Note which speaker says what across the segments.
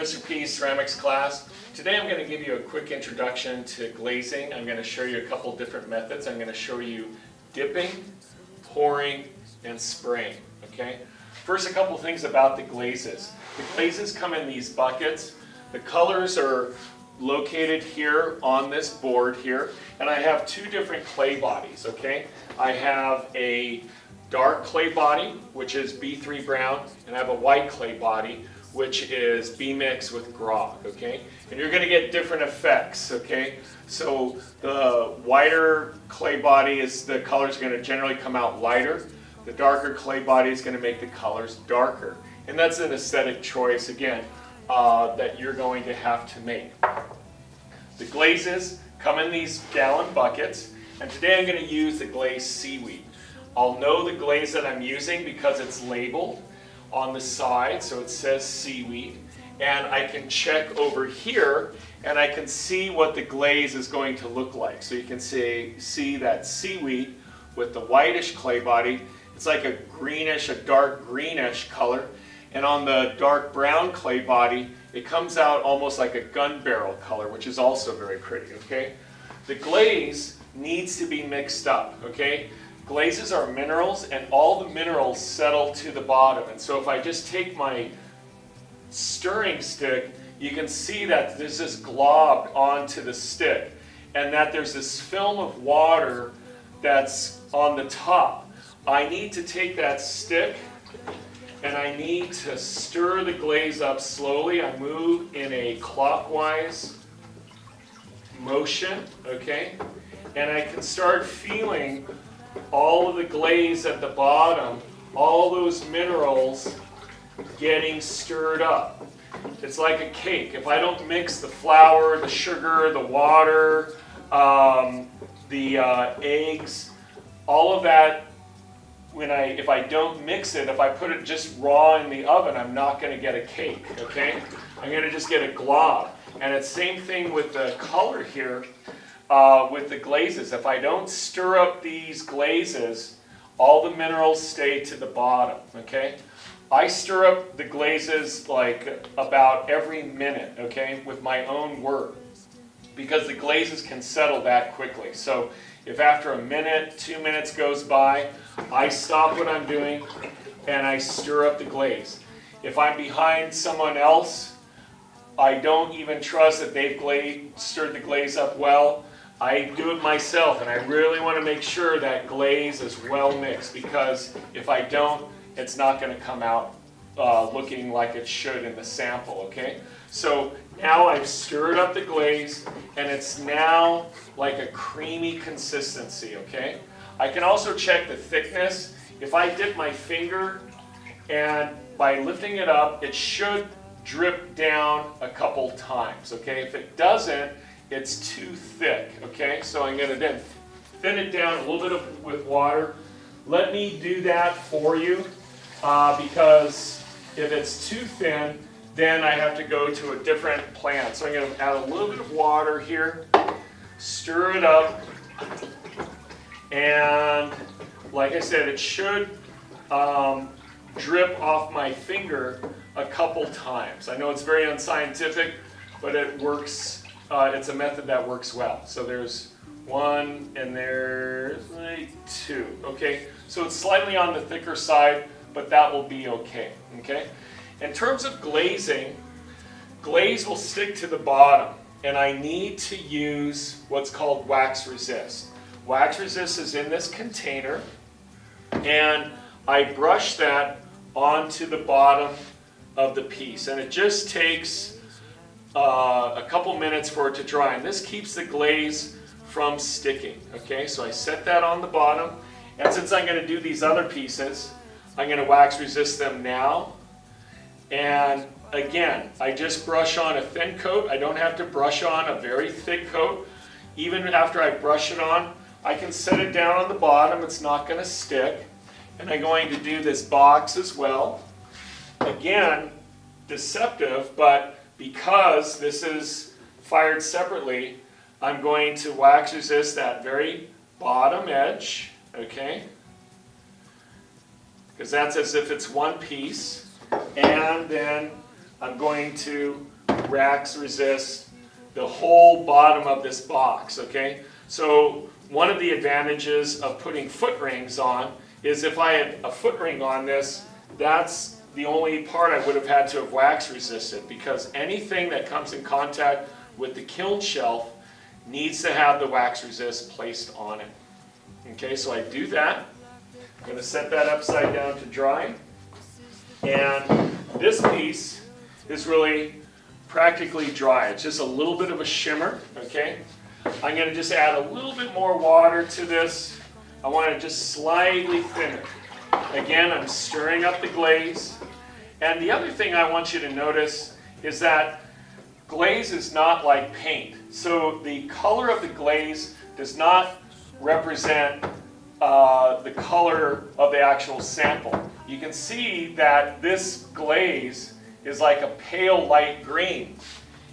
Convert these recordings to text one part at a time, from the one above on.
Speaker 1: Mr. P's ceramics class. Today I'm going to give you a quick introduction to glazing. I'm going to show you a couple different methods. I'm going to show you dipping, pouring, and spraying. Okay. First, a couple things about the glazes. The glazes come in these buckets. The colors are located here on this board here, and I have two different clay bodies. Okay. I have a dark clay body, which is B3 brown, and I have a white clay body, which is B mix with grog, okay? And you're going to get different effects, okay? So the whiter clay body is, the colors are going to generally come out lighter. The darker clay body is going to make the colors darker. And that's an aesthetic choice, again, that you're going to have to make. The glazes come in these gallon buckets, and today I'm going to use the glaze seaweed. I'll know the glaze that I'm using because it's labeled on the side, so it says seaweed, and I can check over here and I can see what the glaze is going to look like. So you can see that seaweed with the whitish clay body. It's like a greenish, a dark greenish color, and on the dark brown clay body it comes out almost like a gun barrel color, which is also very pretty. Okay, the glaze needs to be mixed up. Okay, glazes are minerals, and all the minerals settle to the bottom. And so if I just take my stirring stick, you can see that there's this glob onto the stick, and that there's this film of water that's on the top. I need to take that stick and I need to stir the glaze up slowly. I move in a clockwise motion, okay? And I can start feeling all of the glaze at the bottom, all those minerals getting stirred up. It's like a cake. If I don't mix the flour, the sugar, the water, the eggs, all of that, if I don't mix it, if I put it just raw in the oven, I'm not going to get a cake, okay? I'm going to just get a glob. And it's the same thing with the color here. With the glazes, if I don't stir up these glazes, all the minerals stay to the bottom, okay? I stir up the glazes like about every minute, okay, with my own work, because the glazes can settle that quickly. So if after a minute, 2 minutes goes by, I stop what I'm doing and I stir up the glaze. If I'm behind someone else, I don't even trust that they've stirred the glaze up well. I do it myself, and I really want to make sure that glaze is well mixed, because if I don't, it's not going to come out looking like it should in the sample, okay? So now I've stirred up the glaze, and it's now like a creamy consistency, okay? I can also check the thickness. If I dip my finger, and by lifting it up, it should drip down a couple times, okay? If it doesn't, it's too thick, okay? So I'm going to then thin it down a little bit with water. Let me do that for you, because if it's too thin, then I have to go to a different plant. So I'm going to add a little bit of water here, stir it up, and like I said, it should drip off my finger a couple times. I know it's very unscientific, but it works. It's a method that works well. So there's one and there's like two. Okay, so it's slightly on the thicker side, but that will be okay. Okay. In terms of glazing, glaze will stick to the bottom, and I need to use what's called wax resist. Wax resist is in this container, and I brush that onto the bottom of the piece, and it just takes a couple minutes for it to dry, and this keeps the glaze from sticking. Okay, so I set that on the bottom, and since I'm going to do these other pieces, I'm going to wax resist them now. And again, I just brush on a thin coat. I don't have to brush on a very thick coat. Even after I brush it on, I can set it down on the bottom. It's not going to stick. And I'm going to do this box as well. Again, deceptive, but because this is fired separately, I'm going to wax resist that very bottom edge, okay? Because that's as if it's one piece. And then I'm going to wax resist the whole bottom of this box, okay? So one of the advantages of putting foot rings on is if I had a foot ring on this, that's the only part I would have had to have wax resisted, because anything that comes in contact with the kiln shelf needs to have the wax resist placed on it. Okay, so I do that. I'm going to set that upside down to dry. And this piece is really practically dry. It's just a little bit of a shimmer, okay? I'm going to just add a little bit more water to this. I want it just slightly thinner. Again, I'm stirring up the glaze. And the other thing I want you to notice is that glaze is not like paint. So the color of the glaze does not represent the color of the actual sample. You can see that this glaze is like a pale light green.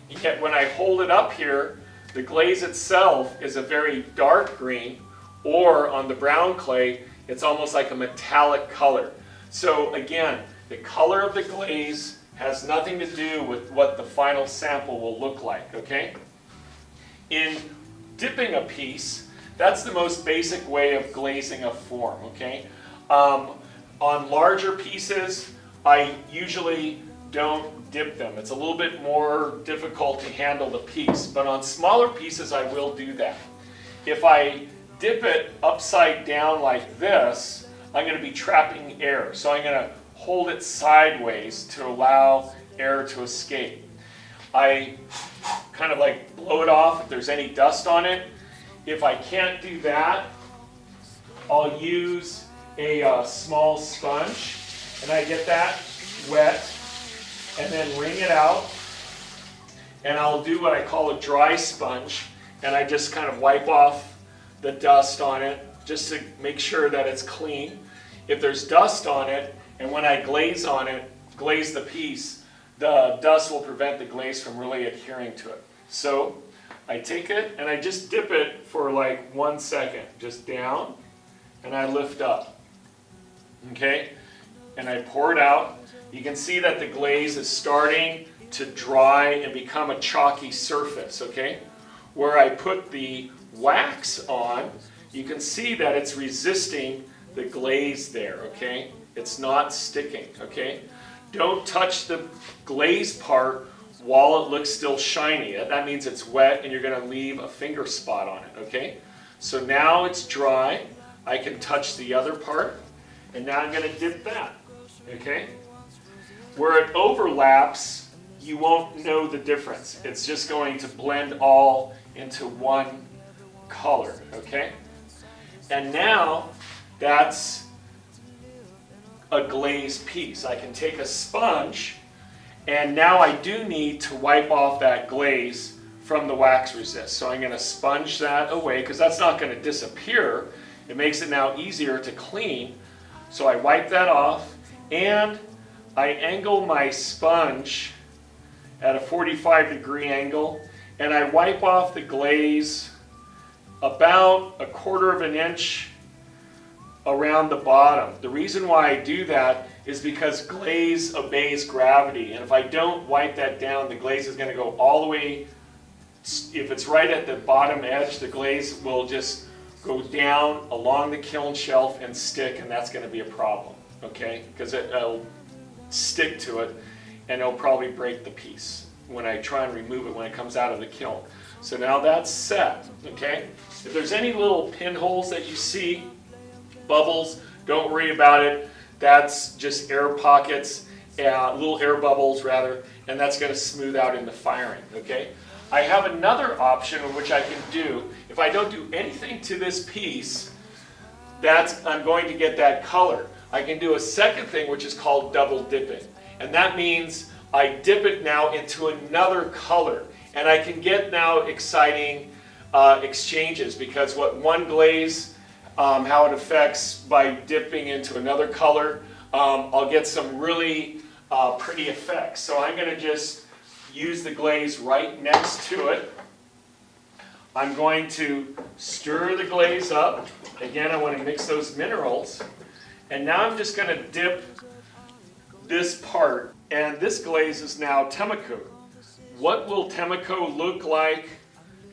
Speaker 1: Yet when I hold it up here, the glaze itself is a very dark green, or on the brown clay, it's almost like a metallic color. So again, the color of the glaze has nothing to do with what the final sample will look like, okay? In dipping a piece, that's the most basic way of glazing a form, okay? On larger pieces, I usually don't dip them. It's a little bit more difficult to handle the piece, but on smaller pieces I will do that. If I dip it upside down like this, I'm going to be trapping air. So I'm going to hold it sideways to allow air to escape. I kind of like blow it off if there's any dust on it. If I can't do that, I'll use a small sponge, and I get that wet, and then wring it out, and I'll do what I call a dry sponge, and I just kind of wipe off the dust on it just to make sure that it's clean. If there's dust on it, and when I glaze on it, glaze the piece, the dust will prevent the glaze from really adhering to it. So I take it and I just dip it for like 1 second, just down, and I lift up, okay? And I pour it out. You can see that the glaze is starting to dry and become a chalky surface, okay? Where I put the wax on, you can see that it's resisting the glaze there, okay? It's not sticking, okay? Don't touch the glaze part while it looks still shiny. That means it's wet and you're going to leave a finger spot on it, okay? So now it's dry. I can touch the other part, and now I'm going to dip that, okay? Where it overlaps, you won't know the difference. It's just going to blend all into one color, okay? And now that's a glazed piece. I can take a sponge, and now I do need to wipe off that glaze from the wax resist. So I'm going to sponge that away because that's not going to disappear. It makes it now easier to clean. So I wipe that off, and I angle my sponge at a 45-degree angle, and I wipe off the glaze about 1/4 of an inch around the bottom. The reason why I do that is because glaze obeys gravity, and if I don't wipe that down, the glaze is going to go all the way. If it's right at the bottom edge, the glaze will just go down along the kiln shelf and stick, and that's going to be a problem, okay? Because it'll stick to it, and it'll probably break the piece when I try and remove it when it comes out of the kiln. So now that's set, okay? If there's any little pinholes that you see, bubbles, don't worry about it. That's just air pockets, little air bubbles rather, and that's going to smooth out in the firing, okay? I have another option which I can do. If I don't do anything to this piece, I'm going to get that color. I can do a second thing which is called double dipping, and that means I dip it now into another color, and I can get now exciting exchanges, because what one glaze, how it affects by dipping into another color, I'll get some really pretty effects. So I'm going to just use the glaze right next to it. I'm going to stir the glaze up. Again, I want to mix those minerals. And now I'm just going to dip this part. And this glaze is now Temacute. What will Temeko look like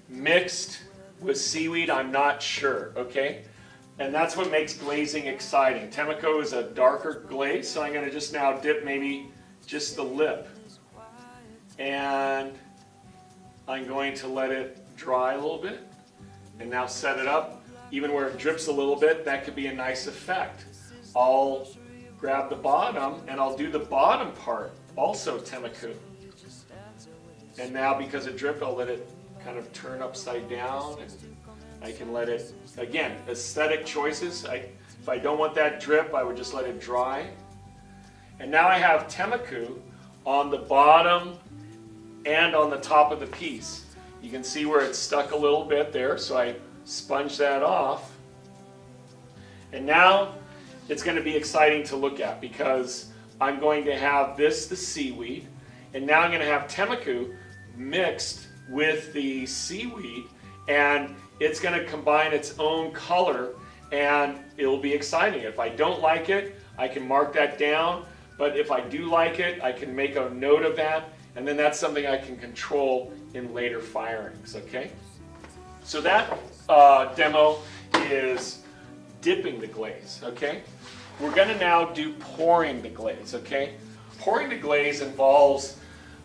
Speaker 1: mixed with seaweed? I'm not sure, okay? And that's what makes glazing exciting. Temeko is a darker glaze, so I'm going to just now dip maybe just the lip. And I'm going to let it dry a little bit. And now set it up. Even where it drips a little bit, that could be a nice effect. I'll grab the bottom and I'll do the bottom part, also Temeko. And now because it dripped, I'll let it kind of turn upside down. And I can let it, again, aesthetic choices. If I don't want that drip, I would just let it dry. And now I have Temeko on the bottom and on the top of the piece. You can see where it's stuck a little bit there, so I sponge that off. And now it's going to be exciting to look at because I'm going to have this, the seaweed, and now I'm going to have Temeko mixed with the seaweed, and it's going to combine its own color, and it'll be exciting. If I don't like it, I can mark that down, but if I do like it, I can make a note of that, and then that's something I can control in later firings, okay? So that demo is dipping the glaze, okay? We're going to now do pouring the glaze, okay? Pouring the glaze involves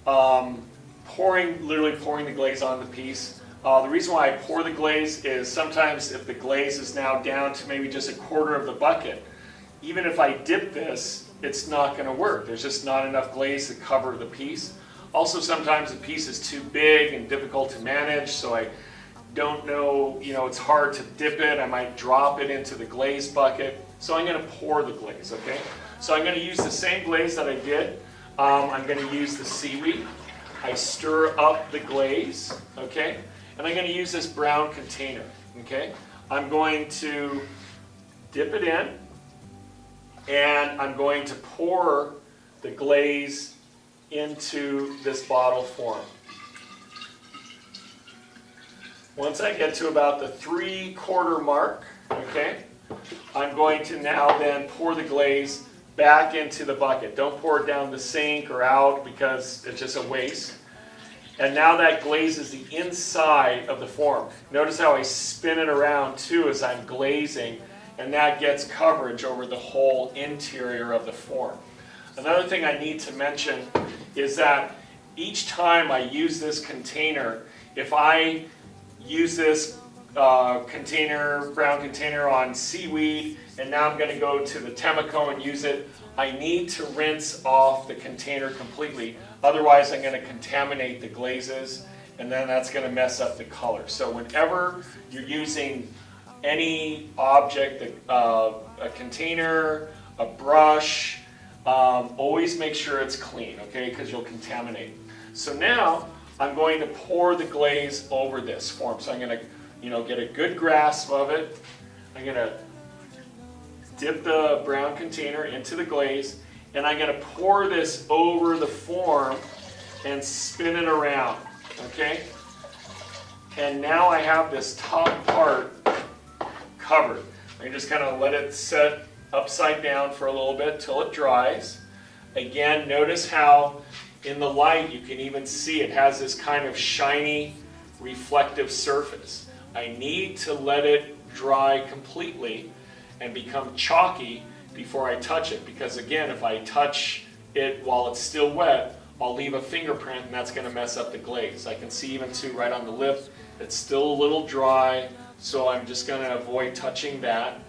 Speaker 1: literally pouring the glaze on the piece. The reason why I pour the glaze is sometimes if the glaze is now down to maybe just a quarter of the bucket, even if I dip this, it's not going to work. There's just not enough glaze to cover the piece. Also, sometimes the piece is too big and difficult to manage, so I don't know, it's hard to dip it. I might drop it into the glaze bucket. So I'm going to pour the glaze, okay? So I'm going to use the same glaze that I did. I'm going to use the seaweed. I stir up the glaze, okay? And I'm going to use this brown container, okay? I'm going to dip it in, and I'm going to pour the glaze into this bottle form. Once I get to about the 3/4 mark, okay, I'm going to now then pour the glaze back into the bucket. Don't pour it down the sink or out because it's just a waste. And now that glaze is the inside of the form. Notice how I spin it around too as I'm glazing, and that gets coverage over the whole interior of the form. Another thing I need to mention is that each time I use this container, if I use this brown container on seaweed, and now I'm going to go to the Temeko and use it, I need to rinse off the container completely. Otherwise, I'm going to contaminate the glazes, and then that's going to mess up the color. So whenever you're using any object, a container, a brush, always make sure it's clean, okay, because you'll contaminate. So now I'm going to pour the glaze over this form. So I'm going to, get a good grasp of it. I'm going to dip the brown container into the glaze, and I'm going to pour this over the form and spin it around, okay? And now I have this top part covered. I just kind of let it set upside down for a little bit till it dries. Again, notice how in the light you can even see it has this kind of shiny reflective surface. I need to let it dry completely and become chalky before I touch it, because again, if I touch it while it's still wet, I'll leave a fingerprint and that's going to mess up the glaze. I can see even too right on the lip, it's still a little dry, so I'm just going to avoid touching that.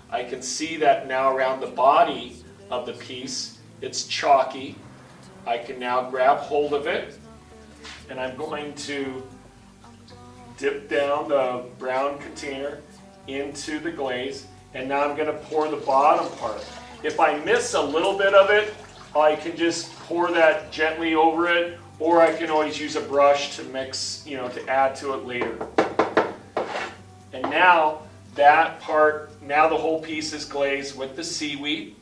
Speaker 1: I can see that now around the body of the piece, it's chalky. I can now grab hold of it, and I'm going to dip down the brown container into the glaze, and now I'm going to pour the bottom part. If I miss a little bit of it, I can just pour that gently over it, or I can always use a brush to mix, to add to it later. And now that part, now the whole piece is glazed with the seaweed.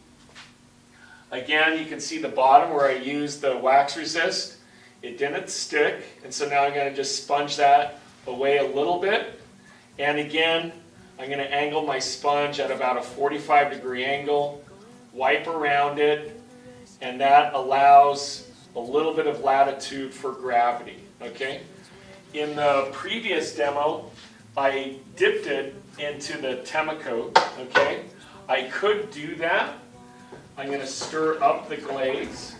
Speaker 1: Again, you can see the bottom where I used the wax resist. It didn't stick, and so now I'm going to just sponge that away a little bit. And again, I'm going to angle my sponge at about a 45-degree angle, wipe around it, and that allows a little bit of latitude for gravity. okay? In the previous demo, I dipped it into the Temco, okay? I could do that. I'm going to stir up the glaze.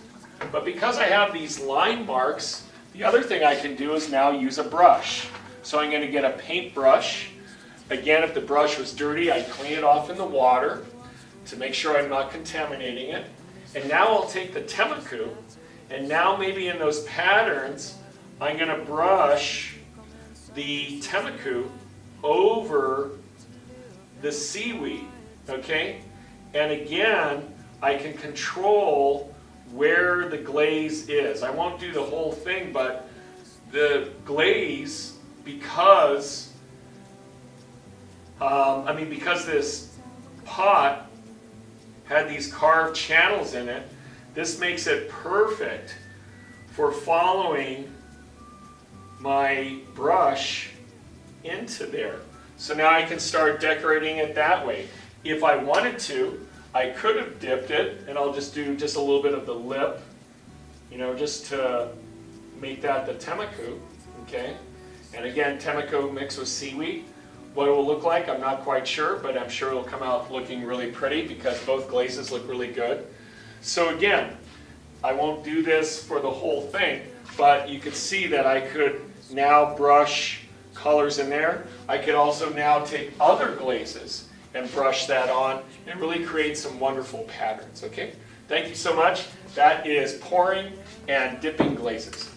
Speaker 1: But because I have these line marks, the other thing I can do is now use a brush. So I'm going to get a paintbrush. Again, if the brush was dirty, I'd clean it off in the water to make sure I'm not contaminating it. And now I'll take the Temco, and now maybe in those patterns, I'm going to brush the Temco over the seaweed, okay? And again, I can control where the glaze is. I won't do the whole thing, but the glaze, because this pot had these carved channels in it, this makes it perfect for following my brush into there. So now I can start decorating it that way. If I wanted to, I could have dipped it, and I'll just do just a little bit of the lip, you know, just to make that the Temco, okay? And again, Temco mixed with seaweed. What it will look like, I'm not quite sure, but I'm sure it'll come out looking really pretty because both glazes look really good. So again, I won't do this for the whole thing, but you can see that I could now brush colors in there. I could also now take other glazes and brush that on and really create some wonderful patterns, okay? Thank you so much. That is pouring and dipping glazes.